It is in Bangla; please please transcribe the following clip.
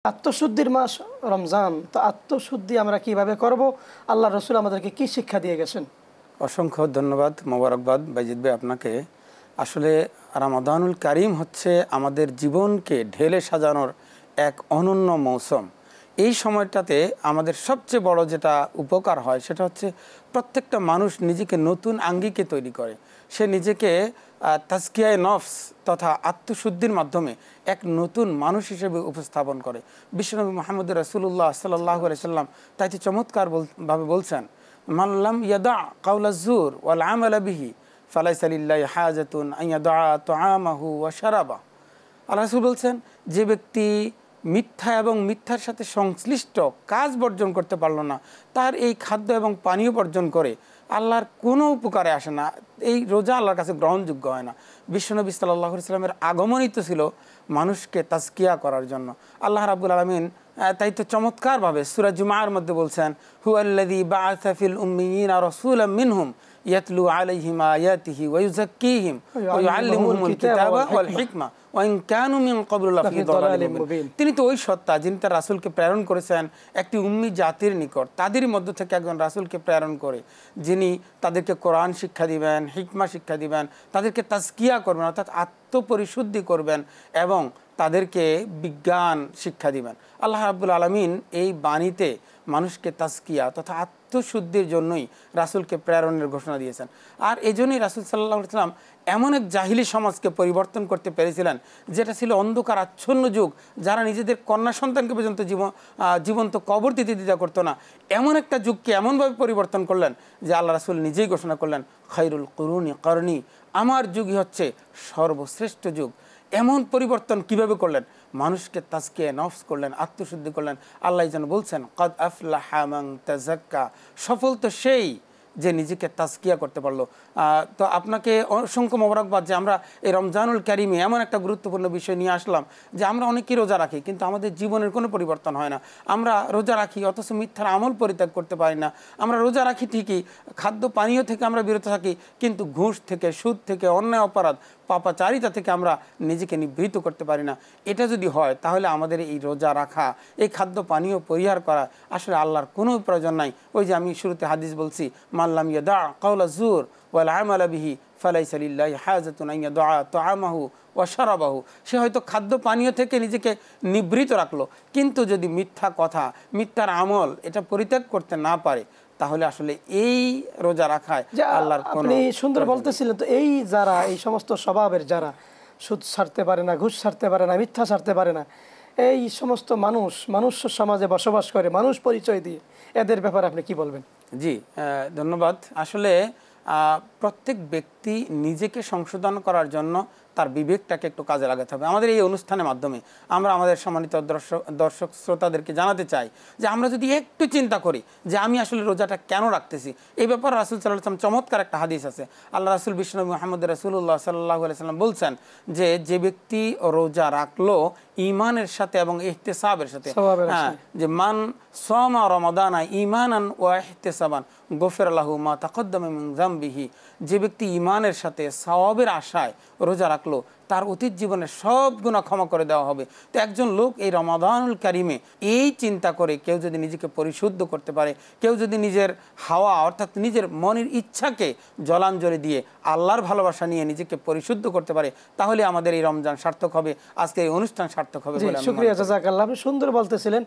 আত্মশুদ্ধির মাস রমজান, তো আত্মশুদ্ধি আমরা কিভাবে করব, আল্লাহ রসুল আমাদেরকে কি শিক্ষা দিয়ে গেছেন? অসংখ্য ধন্যবাদ, মোবারকবাদ বাইজিদ ভাই আপনাকে। আসলে রমাদানুল কারিম হচ্ছে আমাদের জীবনকে ঢেলে সাজানোর এক অনন্য মৌসুম। এই সময়টাতে আমাদের সবচেয়ে বড় যেটা উপকার হয় সেটা হচ্ছে প্রত্যেকটা মানুষ নিজেকে নতুন আঙ্গিকে তৈরি করে। সে নিজেকে তাজকিয়ায়ে নফস তথা আত্মশুদ্ধির মাধ্যমে এক নতুন মানুষ হিসেবে উপস্থাপন করে। বিশ্বনবী মুহাম্মদ রাসূলুল্লাহ সাল্লাল্লাহু আলাইহি সাল্লাম তাইতে চমৎকারভাবে বলছেন, মাল্লাম ইয়াদা কাউলা যুর ওয়াল আমালা বিহি ফালাইসা লিল্লাহি হাজাতুন আন ইয়াদা তুআমাহু ওয়া শারাবা। আল্লাহ রাসূল বলছেন, যে ব্যক্তি মিথ্যা এবং মিথ্যার সাথে সংশ্লিষ্ট কাজ বর্জন করতে পারলো না, তার এই খাদ্য এবং পানীয় বর্জন করে আল্লাহর কোনো উপকারে আসে না, এই রোজা আল্লাহর কাছে গ্রহণযোগ্য হয় না। বিশ্বনবী সাল্লাল্লাহু আলাইহি সাল্লামের আগমনই তো ছিল মানুষকে তাজকিয়া করার জন্য। আল্লাহ রাব্বুল আলামিন তাই তো চমৎকারভাবে সূরা জুমার মধ্যে বলছেন, হুয়াল্লাযী বাআসা ফিল উম্মিয়িনা রাসূলাম মিনহুম ইয়াতলু আলাইহিম আয়াতিহি ওয়া ইউযাক্কিহিম ওয়া ইউআল্লিমুহুমুল কিতাবা ওয়াল হিকমা ওয়া ইন কানু মিন ক্বাবলু লাফি দালালিম মুবিন। তিনি তো ওই সত্তা যিনি তার রাসূলকে প্রেরণ করেছেন একটি উম্মি জাতির নিকট, তাদেরই মধ্য থেকে একজন রাসূলকে প্রেরণ করে যিনি তাদেরকে কোরআন শিক্ষা দিবেন, হিকমা শিক্ষা দিবেন, তাদেরকে তাজকিয়া করবেন অর্থাৎ আত্মপরিশুদ্ধি করবেন এবং তাদেরকে বিজ্ঞান শিক্ষা দিবেন। আল্লাহ রাব্বুল আলামিন এই বাণীতে মানুষকে তাজকিয়া তথা আত্মশুদ্ধির জন্যই রাসূলকে প্রেরণের ঘোষণা দিয়েছেন। আর এই জন্যই রাসূল সাল্লাল্লাহু আলাইহি সাল্লাম এমন এক জাহিলি সমাজকে পরিবর্তন করতে পেরেছিলেন যেটা ছিল অন্ধকার আচ্ছন্ন যুগ, যারা নিজেদের কন্যা সন্তানকে পর্যন্ত জীবন্ত কবর দিতে দ্বিধা করতো না। এমন একটা যুগকে এমনভাবে পরিবর্তন করলেন যে আল্লাহ রাসূল নিজেই ঘোষণা করলেন, খায়রুল কুরুনি করনি, আমার যুগই হচ্ছে সর্বশ্রেষ্ঠ যুগ। এমন পরিবর্তন কিভাবে করলেন? মানুষকে তাজকিয়া নফস করলেন, আত্মশুদ্ধি করলেন। আল্লাহ যেন বলছেন, কদ আফলাহা মান তাযাক্কা, সফল তো সেই যে নিজেকে তাজকিয়া করতে পারলো। তো আপনাকে অসংখ্য মোবারকবাদ যে আমরা এই রমজানুল কারিমে এমন একটা গুরুত্বপূর্ণ বিষয় নিয়ে আসলাম যে আমরা অনেকেই রোজা রাখি কিন্তু আমাদের জীবনের কোনো পরিবর্তন হয় না। আমরা রোজা রাখি অথচ মিথ্যার আমল পরিত্যাগ করতে পারি না। আমরা রোজা রাখি ঠিকই, খাদ্য পানীয় থেকে আমরা বিরত থাকি, কিন্তু ঘুষ থেকে, সুদ থেকে, অন্যায় অপরাধ, পাপাচারিতা থেকে আমরা নিজেকে নিবৃত্ত করতে পারি না। এটা যদি হয় তাহলে আমাদের এই রোজা রাখা, এই খাদ্য পানীয় পরিহার করা আসলে আল্লাহর কোনো প্রয়োজন নাই। ওই যে আমি শুরুতে হাদিস বলছি, মাল্লাম ইয়াদা কাউলা যুর ওয়াল আমালা বিহি ফালাইসা লিল্লাহি হাজাতুন আন ইয়াদা তুআমাহু ওয়া শারাবাহু। সে হয়তো খাদ্য পানীয় থেকে নিজেকে নিবৃত রাখলো, কিন্তু যদি মিথ্যা কথা, মিথ্যার আমল এটা পরিত্যাগ করতে না পারে তাহলে আসলে এই রোজা রাখায় আল্লাহর কোনো। আপনি সুন্দর বলতেছিলেন, তো এই যারা এই সমস্ত স্বভাবের, যারা সুদ ছাড়তে পারে না, ঘুষ ছাড়তে পারে না, মিথ্যা ছাড়তে পারে না, এই সমস্ত মনুষ্য সমাজে বসবাস করে, মানুষ পরিচয় দিয়ে, এদের ব্যাপারে আপনি কি বলবেন? জি, ধন্যবাদ। আসলে প্রত্যেক ব্যক্তি নিজেকে সংশোধন করার জন্য তার বিবেকটাকে একটু কাজে লাগাতে হবে। আমাদের এই অনুষ্ঠানের মাধ্যমে আমরা আমাদের সম্মানিত দর্শক শ্রোতাদেরকে জানাতে চাই যে আমরা যদি একটু চিন্তা করি যে আমি আসলে রোজাটা কেন রাখতেছি, এই ব্যাপারে রাসূল সাল্লাল্লাহু আলাইহি ওয়াসাল্লাম চমৎকার একটা হাদিস আছে। আল্লাহ রাসূল বিশ্বনবী মুহাম্মদ রাসূলুল্লাহ সাল্লাল্লাহু আলাইহি ওয়াসাল্লাম বলছেন যে ব্যক্তি রোজা রাখলো ঈমানের সাথে এবং ইহতিসাবের সাথে, হ্যাঁ, যে মান সামা রমাদানা ঈমানান ওয়া ইহতিসাবান গফিরা লাহু মা তাকদ্দামা মিন যামবিহি, যে ব্যক্তি ঈমানের সাথে সওয়াবের আশায় রোজা রাখলো তার অতীত জীবনের সব গুনাহ ক্ষমা করে দেওয়া হবে। তো একজন লোক এই রমাদানুল কারিমে এই চিন্তা করে কেউ যদি নিজেকে পরিশুদ্ধ করতে পারে, কেউ যদি নিজের হাওয়া অর্থাৎ নিজের মনের ইচ্ছাকে জলাঞ্জলি দিয়ে আল্লাহর ভালোবাসা নিয়ে নিজেকে পরিশুদ্ধ করতে পারে, তাহলে আমাদের এই রমজান সার্থক হবে, আজকে এই অনুষ্ঠান সার্থক হবে বলে। শুকরিয়া, জাযাকাল্লাহ। আপনি সুন্দর বলতেছিলেন।